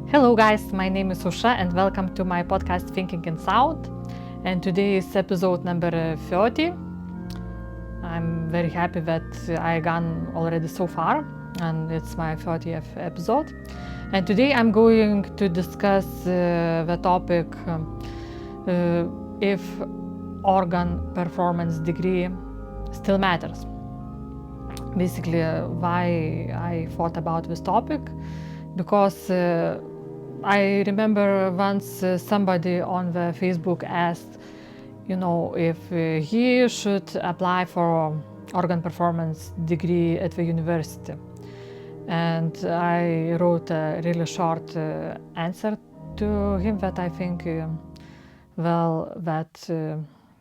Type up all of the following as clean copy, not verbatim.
Hello guys, my name is Ausra and welcome to my podcast Thinking in Sound. And today is episode number 30. I'm very happy that I gone already so far and it's my 30th episode. And today I'm going to discuss the topic if organ performance degree still matters. Basically, why I thought about this topic, because I remember once somebody on the Facebook asked, if he should apply for organ performance degree at the university. And I wrote a really short answer to him that I think, that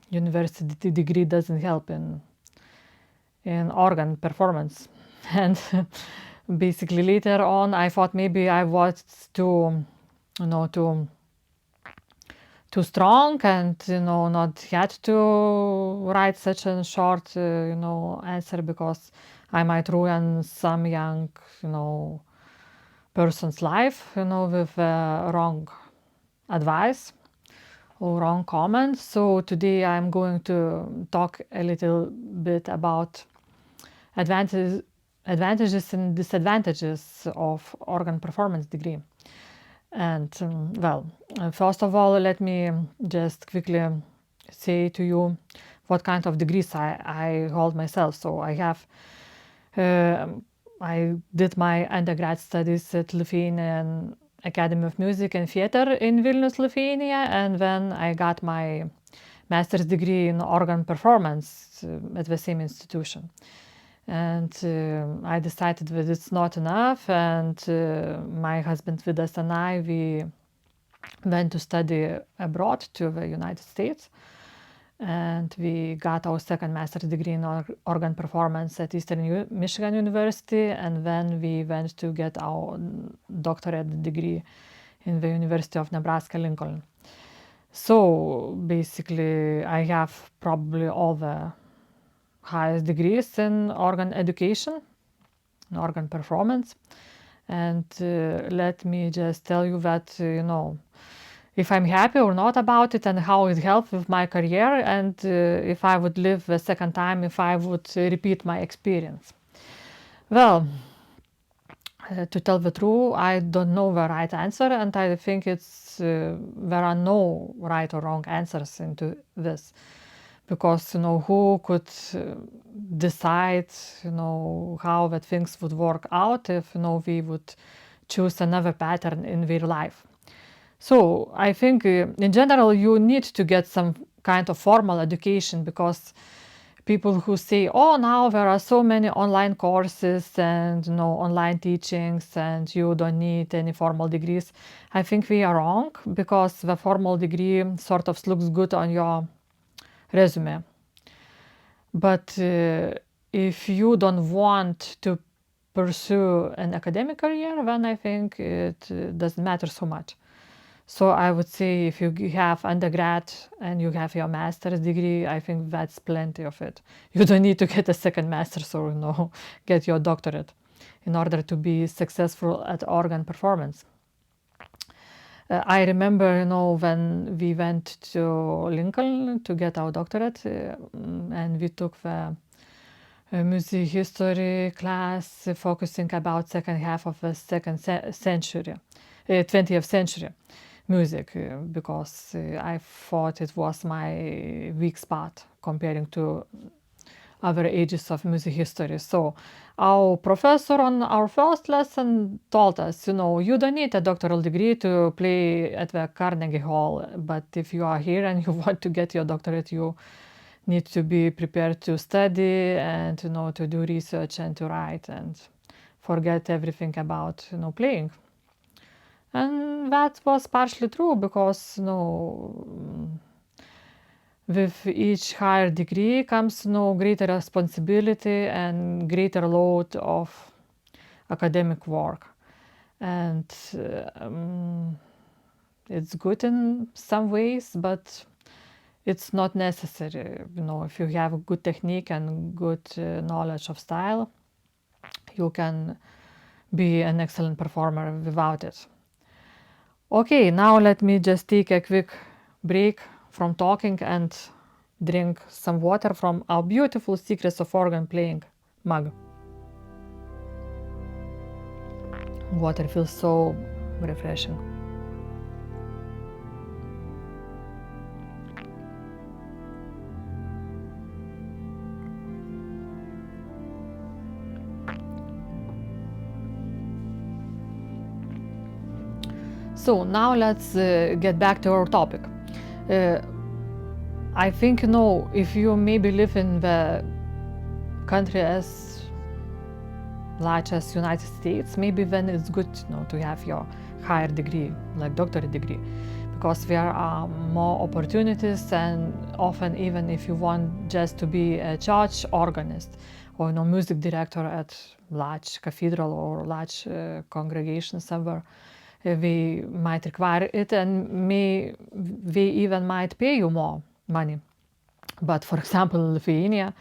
university degree doesn't help in organ performance. And basically later on I thought maybe I was too strong and not had to write such a short answer, because I might ruin some young person's life with wrong advice or wrong comments. So today I'm going to talk a little bit about advantages and disadvantages of organ performance degree. And first of all, let me just quickly say to you what kind of degrees I hold myself. So I did my undergrad studies at Lithuanian Academy of Music and Theatre in Vilnius, Lithuania, and then I got my master's degree in organ performance at the same institution. And I decided that it's not enough, and my husband Vidas and we went to study abroad to the United States, and we got our second master's degree in organ performance at Eastern Michigan University, and then we went to get our doctorate degree in the University of Nebraska Lincoln. So basically I have probably all the highest degrees in organ education, in organ performance. And let me just tell you that, if I'm happy or not about it and how it helped with my career, and if I would live the second time, if I would repeat my experience. Well, to tell the truth, I don't know the right answer, and I think there are no right or wrong answers into this. Because who could decide how that things would work out if we would choose another pattern in their life. So I think in general you need to get some kind of formal education, because people who say, oh, now there are so many online courses and online teachings and you don't need any formal degrees, I think we are wrong, because the formal degree sort of looks good on your resume. But if you don't want to pursue an academic career, then I think it doesn't matter so much. So I would say if you have undergrad and you have your master's degree, I think that's plenty of it. You don't need to get a second master's or get your doctorate in order to be successful at organ performance. I remember, when we went to Lincoln to get our doctorate, and we took the music history class focusing about second half of the 20th century music, because I thought it was my weak spot comparing to other ages of music history. So our professor on our first lesson told us, you don't need a doctoral degree to play at the Carnegie Hall, but if you are here and you want to get your doctorate, you need to be prepared to study and to do research and to write and forget everything about playing. And that was partially true, because with each higher degree comes greater responsibility and greater load of academic work. And it's good in some ways, but it's not necessary. If you have a good technique and good knowledge of style, you can be an excellent performer without it. Okay, now let me just take a quick break from talking and drink some water from our beautiful Secrets of Organ Playing mug. Water feels so refreshing. So now let's get back to our topic. I think, if you maybe live in the country as large as United States, maybe then it's good, to have your higher degree, like doctorate degree, because there are more opportunities, and often even if you want just to be a church organist or music director at large cathedral or large congregation somewhere, they might require it, and they even might pay you more money. But for example, in Lithuania,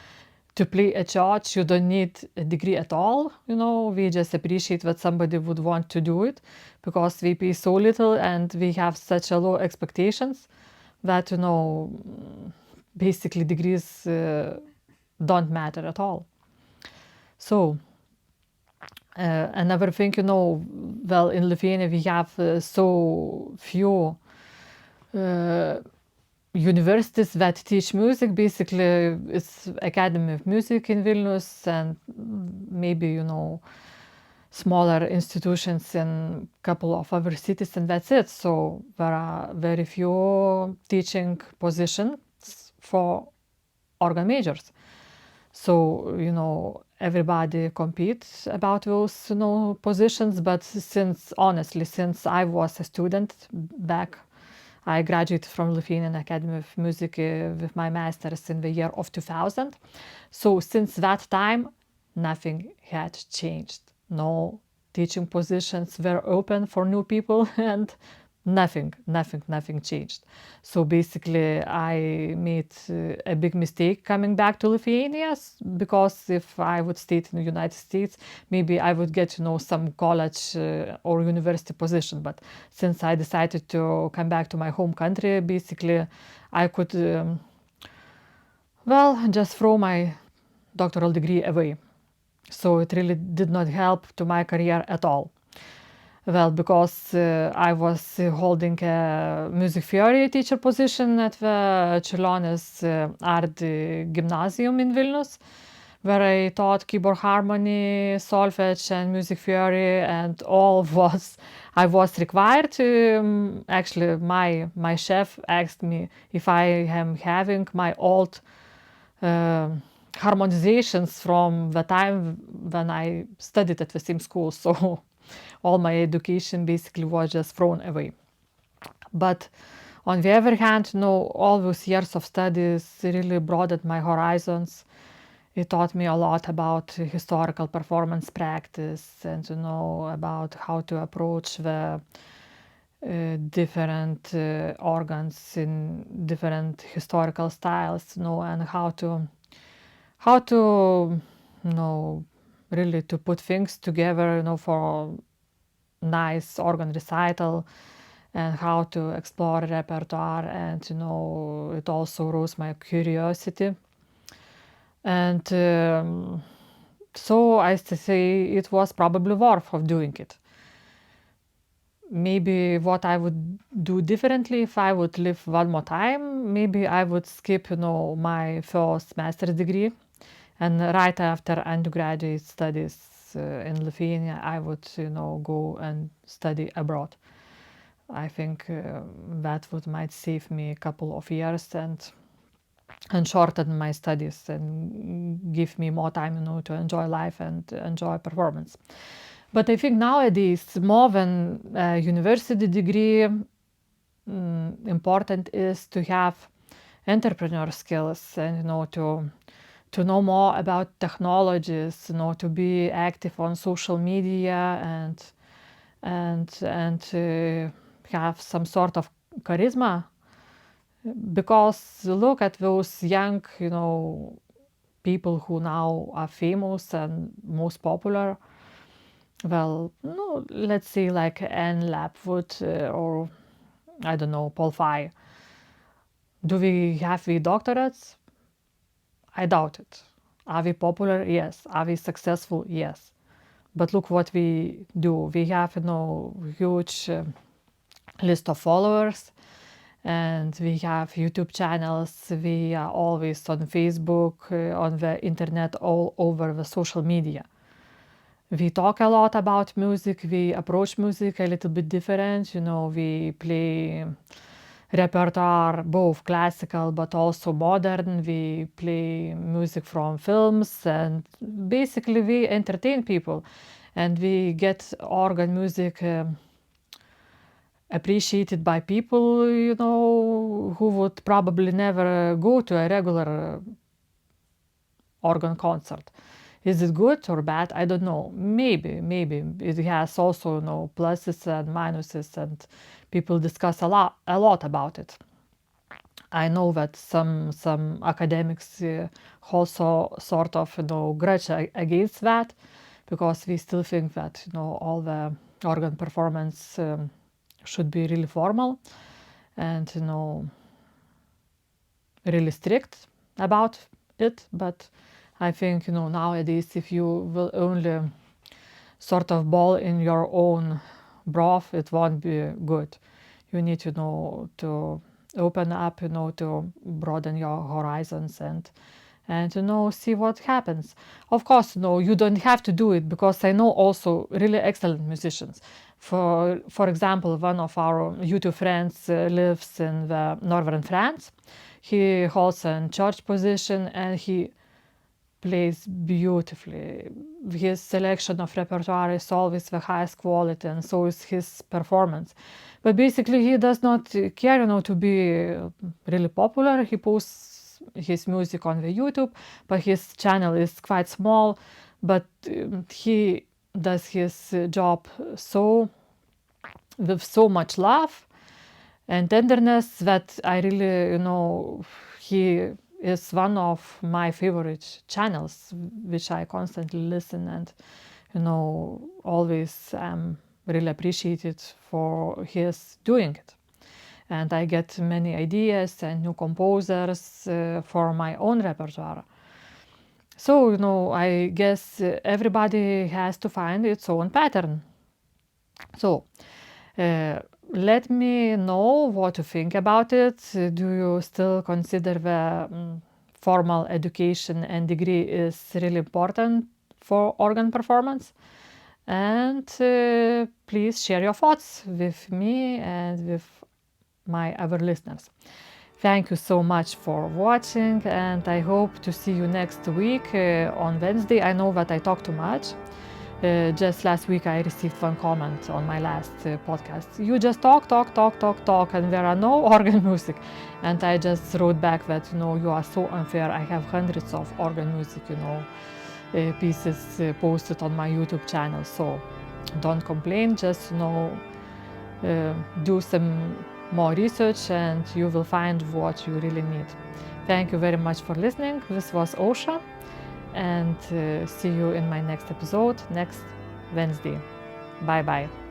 to play a church, you don't need a degree at all. We just appreciate that somebody would want to do it, because we pay so little and we have such a low expectations that, basically degrees don't matter at all. So another thing, well, in Lithuania we have so few universities that teach music. Basically, it's Academy of Music in Vilnius, and maybe, smaller institutions in a couple of other cities, and that's it. So there are very few teaching positions for organ majors. So, everybody competes about those, positions. But since I was a student back, I graduated from Lithuanian Academy of Music with my master's in the year of 2000. So since that time, nothing had changed. No teaching positions were open for new people, and nothing changed. So basically, I made a big mistake coming back to Lithuania, because if I would stay in the United States, maybe I would get, some college or university position. But since I decided to come back to my home country, basically, I could, just throw my doctoral degree away. So it really did not help to my career at all. Well, because I was holding a music theory teacher position at the Čiurlionis Art Gymnasium in Vilnius, where I taught keyboard harmony, solfege, and music theory, and I was required to. Actually, my chef asked me if I am having my old harmonizations from the time when I studied at the same school. So all my education basically was just thrown away. But on the other hand, all those years of studies really broadened my horizons. It taught me a lot about historical performance practice, and about how to approach the different organs in different historical styles, and how to really to put things together, for nice organ recital, and how to explore repertoire. And it also rose my curiosity. And so I say it was probably worth of doing it. Maybe what I would do differently if I would live one more time, maybe I would skip, my first master's degree, and right after undergraduate studies in Lithuania, I would, go and study abroad. I think that might save me a couple of years and shorten my studies and give me more time, to enjoy life and enjoy performance. But I think nowadays, more than a university degree, important is to have entrepreneur skills, and to know more about technologies, to be active on social media, and have some sort of charisma. Because look at those young, people who now are famous and most popular. well, no, let's say like Anne Lapwood or I don't know, Paul Fay. Do we have the doctorates? I doubt it. Are we popular? Yes. Are we successful? Yes. But look what we do. We have, huge list of followers, and we have YouTube channels. We are always on Facebook, on the internet, all over the social media. We talk a lot about music. We approach music a little bit different. We play repertoire, both classical but also modern. We play music from films, and basically we entertain people, and we get organ music appreciated by people, who would probably never go to a regular organ concert. Is it good or bad? I don't know. Maybe it has also pluses and minuses, and people discuss a lot about it. I know that some academics also sort of grudge against that, because we still think that all the organ performance should be really formal and really strict about it. But I think nowadays, if you will only sort of boil in your own broth, it won't be good. You need to open up, to broaden your horizons and see what happens. Of course, you don't have to do it, because I know also really excellent musicians. For example, one of our YouTube friends lives in the northern France. He holds a church position, and he plays beautifully. His selection of repertoire is always the highest quality, and so is his performance. But basically, he does not care, to be really popular. He posts his music on the YouTube, but his channel is quite small. But he does his job with so much love and tenderness that I really, he is one of my favorite channels, which I constantly listen, and always am really appreciated for his doing it. And I get many ideas and new composers for my own repertoire. So I guess everybody has to find its own pattern. So let me know what you think about it. Do you still consider the formal education and degree is really important for organ performance? And please share your thoughts with me and with my other listeners. Thank you so much for watching, and I hope to see you next week on Wednesday. I know that I talk too much. Just last week I received one comment on my last podcast. You just talk, and there are no organ music. And I just wrote back that, you are so unfair. I have hundreds of organ music, pieces posted on my YouTube channel. So don't complain, just, do some more research and you will find what you really need. Thank you very much for listening. This was Ausra, and see you in my next episode next Wednesday. Bye bye.